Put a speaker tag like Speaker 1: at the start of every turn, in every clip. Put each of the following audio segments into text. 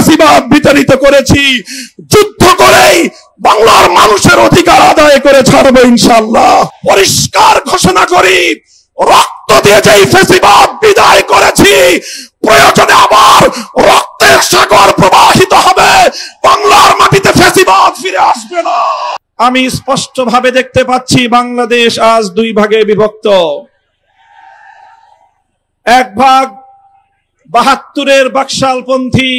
Speaker 1: ফ্যাসিবাদ বিতাড়িত করেছি, যুদ্ধ করেই বাংলার মানুষের অধিকার আদায় করে ছাড়বো ইনশাআল্লাহ। পরিষ্কার ঘোষণা করি, রক্ত দিয়ে যেই ফ্যাসিবাদ বিদায় করেছি, প্রয়োজনে আবার রক্তের সাগর প্রবাহিত হবে, বাংলার মাটিতে ফ্যাসিবাদ ফিরে আসবে না। আমি স্পষ্টভাবে দেখতে পাচ্ছি বাংলাদেশ আজ দুই ভাগে বিভক্ত। এক ভাগ ৭২-এর বাকশালপন্থী,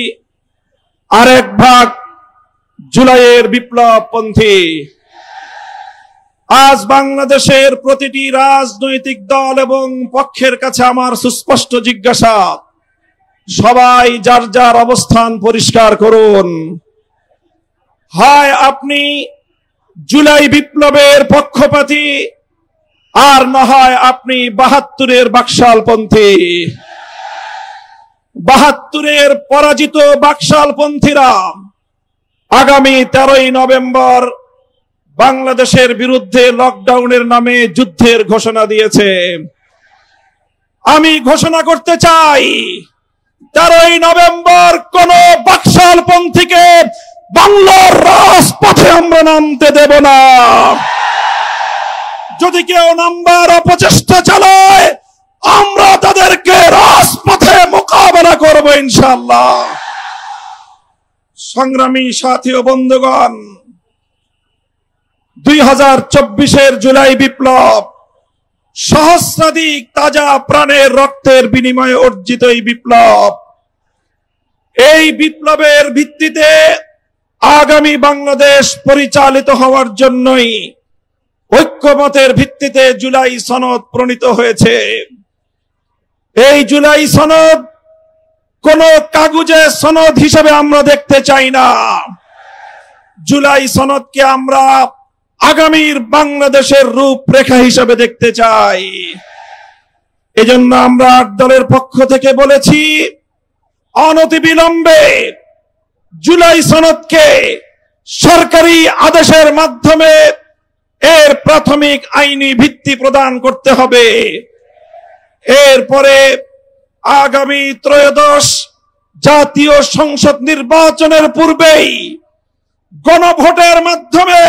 Speaker 1: আর এক ভাগ জুলাইয়ের বিপ্লবপন্থী। আজ বাংলাদেশের প্রতিটি রাজনৈতিক দল এবং পক্ষের কাছে আমার সুস্পষ্ট জিজ্ঞাসা, সবাই যার যার অবস্থান পরিষ্কার করুন। হয় আপনি জুলাই বিপ্লবের পক্ষপাতী, আর না হয় আপনি ৭২-এর বাকশালপন্থী। ৭২-এর পরাজিত বাকশালপন্থীরা আগামী 13ই নভেম্বর বাংলাদেশের বিরুদ্ধে লকডাউনের নামে যুদ্ধের ঘোষণা দিয়েছে। আমি ঘোষণা করতে চাই, 13ই নভেম্বর কোন বাকশালপন্থীকে বাংলার রাজপথে আমরা নামতে দেব না। যদি কেউ নামবার অপচেষ্টা চালায়, আমরা তাদেরকে রাজপথে মোকাবেলা করব ইনশাআল্লাহ। সংগ্রামী সাথী ও বন্ধুগণ, 2024-এর জুলাই বিপ্লব সহস্রাধিক তাজা প্রাণের রক্তের বিনিময়ে অর্জিত এই বিপ্লব। এই বিপ্লবের ভিত্তিতে আগামী বাংলাদেশ পরিচালিত হওয়ার জন্যই ঐক্যমতের ভিত্তিতে জুলাই সনদ প্রণীত হয়েছে। এই জুলাই সনদ কোন কাগজে সনদ হিসেবে আমরা দেখতে চাই না। জুলাই সনদকে আমরা আগামীর বাংলাদেশের রূপরেখা হিসেবে দেখতে চাই। এজন্য আমরা দলের পক্ষ থেকে বলেছি, অনতিবিলম্বে জুলাই সনদকে সরকারি আদেশের মাধ্যমে এর প্রাথমিক আইনি ভিত্তি প্রদান করতে হবে। এরপরে আগামী ত্রয়োদশ জাতীয় সংসদ নির্বাচনের পূর্বেই গণভোটের মাধ্যমে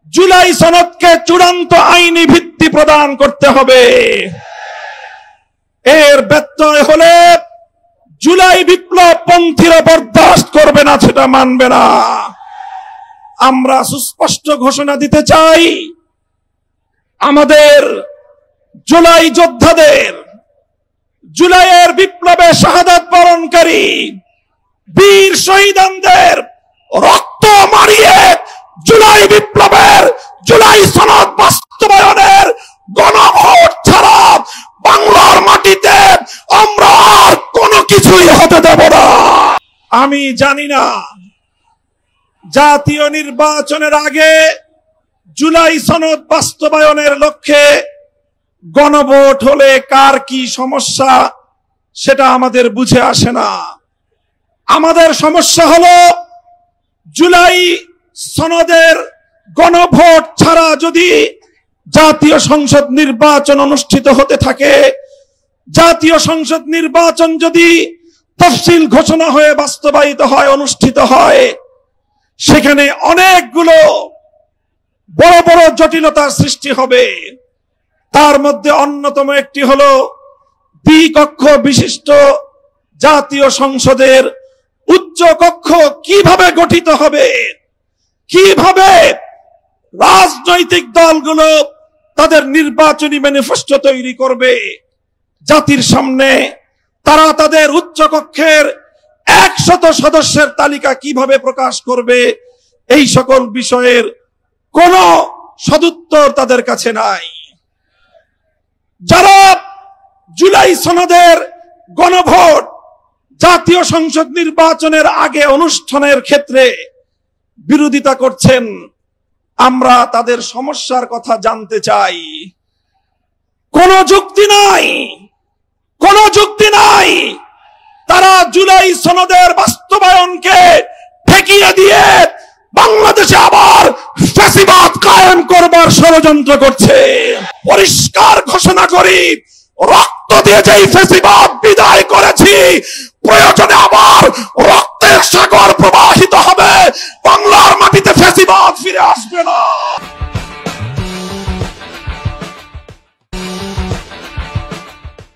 Speaker 1: জুলাই সনদকে চূড়ান্ত আইনি ভিত্তি প্রদান করতে হবে। এর ব্যত্যয় হলে জুলাই বিপ্লব পন্থীরা বরদাস্ত করবে না, সেটা মানবে না। আমরা সুস্পষ্ট ঘোষণা দিতে চাই, আমাদের জুলাই যোদ্ধাদের, জুলাইয়ের বিপ্লবে শাহাদাত বরণকারী বীর শহীদদের রক্ত মারিয়ে জুলাই বিপ্লবের, জুলাই সনদ বাস্তবায়নের গণভোট ছাড়া বাংলার মাটিতে আমরা আর কোনো কিছুই হতে দেব না। আমি জানি না জাতীয় নির্বাচনের আগে জুলাই সনদ বাস্তবায়নের লক্ষ্যে গণভোট হলে কার কি সমস্যা, সেটা আমাদের বুঝে আসে না। আমাদের সমস্যা হলো, জুলাই সনদের গণভোট ছাড়া যদি জাতীয় সংসদ নির্বাচন অনুষ্ঠিত হতে থাকে, জাতীয় সংসদ নির্বাচন যদি তফসিল ঘোষণা হয়ে বাস্তবায়িত হয়, অনুষ্ঠিত হয়, সেখানে অনেকগুলো বড় বড় জটিলতার সৃষ্টি হবে। তার মধ্যে অন্যতম একটি হলো, দ্বিকক্ষ বিশিষ্ট জাতীয় সংসদের উচ্চ কক্ষ কিভাবে গঠিত হবে, কিভাবে রাজনৈতিক দলগুলো তাদের নির্বাচনী ম্যানিফেস্টো তৈরি করবে, জাতির সামনে তারা তাদের উচ্চ কক্ষের 100 সদস্যের তালিকা কিভাবে প্রকাশ করবে, এই সকল বিষয়ের কোন সদুত্তর তাদের কাছে নাই। যারা জুলাই সনদের গণভোট জাতীয় সংসদ নির্বাচনের আগে অনুষ্ঠানের ক্ষেত্রে বিরোধিতা করছেন, আমরা তাদের সমস্যার কথা জানতে চাই। কোন যুক্তি নাই, কোন যুক্তি নাই। তারা জুলাই সনদের বাস্তবায়নকে ঠেকিয়ে দিয়ে বাংলাদেশে আবার ফ্যাসিবাদ কায়েম করবার ষড়যন্ত্র করছে। পরিষ্কার ঘোষণা করি, রক্ত দিয়ে যেই ফ্যাসিবাদ বিদায় করেছি, প্রয়োজনে আবার রক্তের আসবে না।